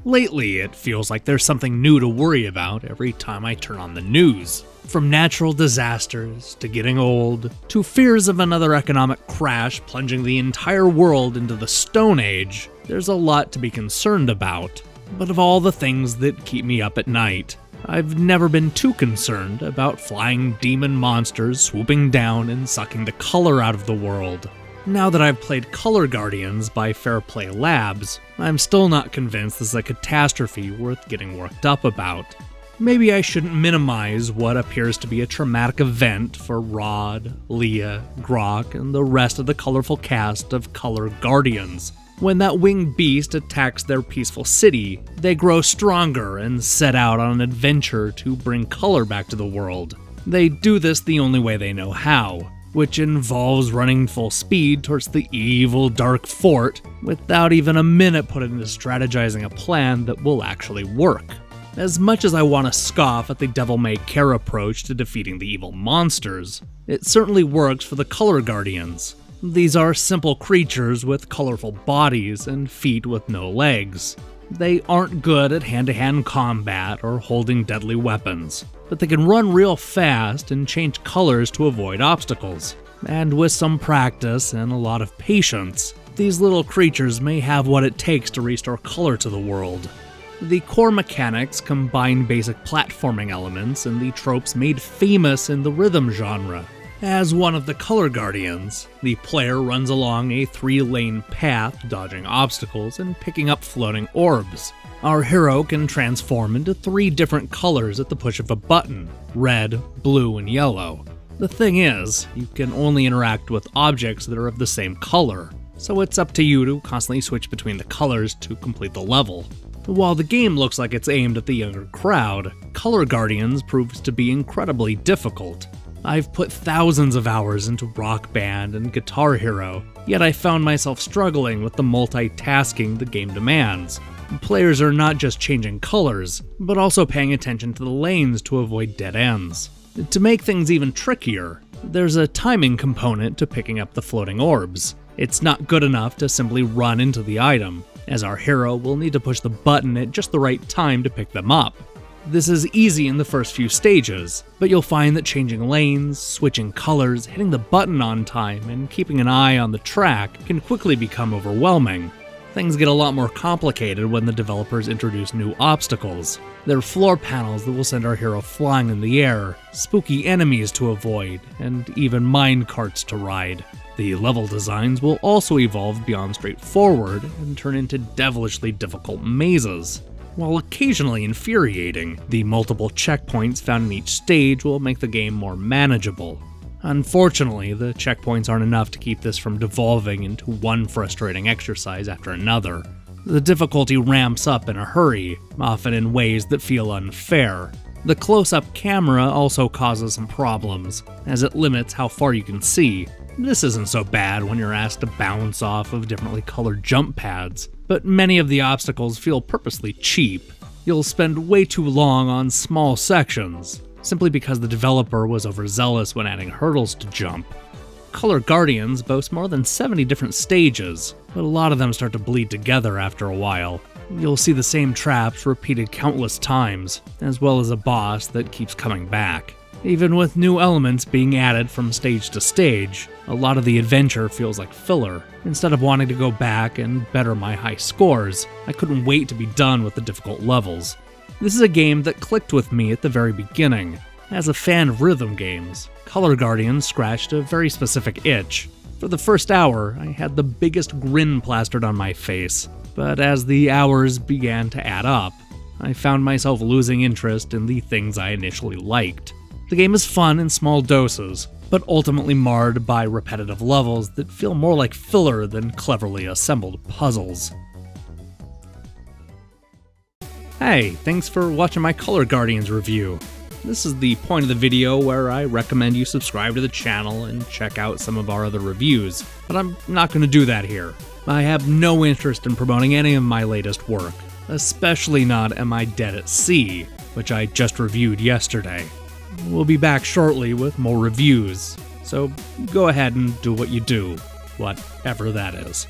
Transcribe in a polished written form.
Lately, it feels like there's something new to worry about every time I turn on the news. From natural disasters, to getting old, to fears of another economic crash plunging the entire world into the Stone Age, there's a lot to be concerned about. But of all the things that keep me up at night, I've never been too concerned about flying demon monsters swooping down and sucking the color out of the world. Now that I've played Color Guardians by Fairplay Labs, I'm still not convinced this is a catastrophe worth getting worked up about. Maybe I shouldn't minimize what appears to be a traumatic event for Rod, Leah, Grok, and the rest of the colorful cast of Color Guardians. When that winged beast attacks their peaceful city, they grow stronger and set out on an adventure to bring color back to the world. They do this the only way they know how, which involves running full speed towards the evil dark fort without even a minute put into strategizing a plan that will actually work. As much as I want to scoff at the devil-may-care approach to defeating the evil monsters, it certainly works for the Color Guardians. These are simple creatures with colorful bodies and feet with no legs. They aren't good at hand-to-hand combat or holding deadly weapons, but they can run real fast and change colors to avoid obstacles. And with some practice and a lot of patience, these little creatures may have what it takes to restore color to the world. The core mechanics combine basic platforming elements and the tropes made famous in the rhythm genre. As one of the Color Guardians, the player runs along a 3-lane path, dodging obstacles and picking up floating orbs. Our hero can transform into 3 different colors at the push of a button: red, blue, and yellow. The thing is, you can only interact with objects that are of the same color, so it's up to you to constantly switch between the colors to complete the level. While the game looks like it's aimed at the younger crowd, Color Guardians proves to be incredibly difficult. I've put thousands of hours into Rock Band and Guitar Hero, yet I found myself struggling with the multitasking the game demands. Players are not just changing colors, but also paying attention to the lanes to avoid dead ends. To make things even trickier, there's a timing component to picking up the floating orbs. It's not good enough to simply run into the item, as our hero will need to push the button at just the right time to pick them up. This is easy in the first few stages, but you'll find that changing lanes, switching colors, hitting the button on time, and keeping an eye on the track can quickly become overwhelming. Things get a lot more complicated when the developers introduce new obstacles. There are floor panels that will send our hero flying in the air, spooky enemies to avoid, and even mine carts to ride. The level designs will also evolve beyond straightforward and turn into devilishly difficult mazes. While occasionally infuriating, the multiple checkpoints found in each stage will make the game more manageable. Unfortunately, the checkpoints aren't enough to keep this from devolving into one frustrating exercise after another. The difficulty ramps up in a hurry, often in ways that feel unfair. The close-up camera also causes some problems, as it limits how far you can see. This isn't so bad when you're asked to bounce off of differently colored jump pads, but many of the obstacles feel purposely cheap. You'll spend way too long on small sections, simply because the developer was overzealous when adding hurdles to jump. Color Guardians boast more than 70 different stages, but a lot of them start to bleed together after a while. You'll see the same traps repeated countless times, as well as a boss that keeps coming back. Even with new elements being added from stage to stage, a lot of the adventure feels like filler. Instead of wanting to go back and better my high scores, I couldn't wait to be done with the difficult levels. This is a game that clicked with me at the very beginning. As a fan of rhythm games, Color Guardians scratched a very specific itch. For the first hour, I had the biggest grin plastered on my face, but as the hours began to add up, I found myself losing interest in the things I initially liked. The game is fun in small doses, but ultimately marred by repetitive levels that feel more like filler than cleverly assembled puzzles. Hey, thanks for watching my Color Guardians review. This is the point of the video where I recommend you subscribe to the channel and check out some of our other reviews, but I'm not going to do that here. I have no interest in promoting any of my latest work, especially not Am I Dead at Sea, which I just reviewed yesterday. We'll be back shortly with more reviews, so go ahead and do what you do, whatever that is.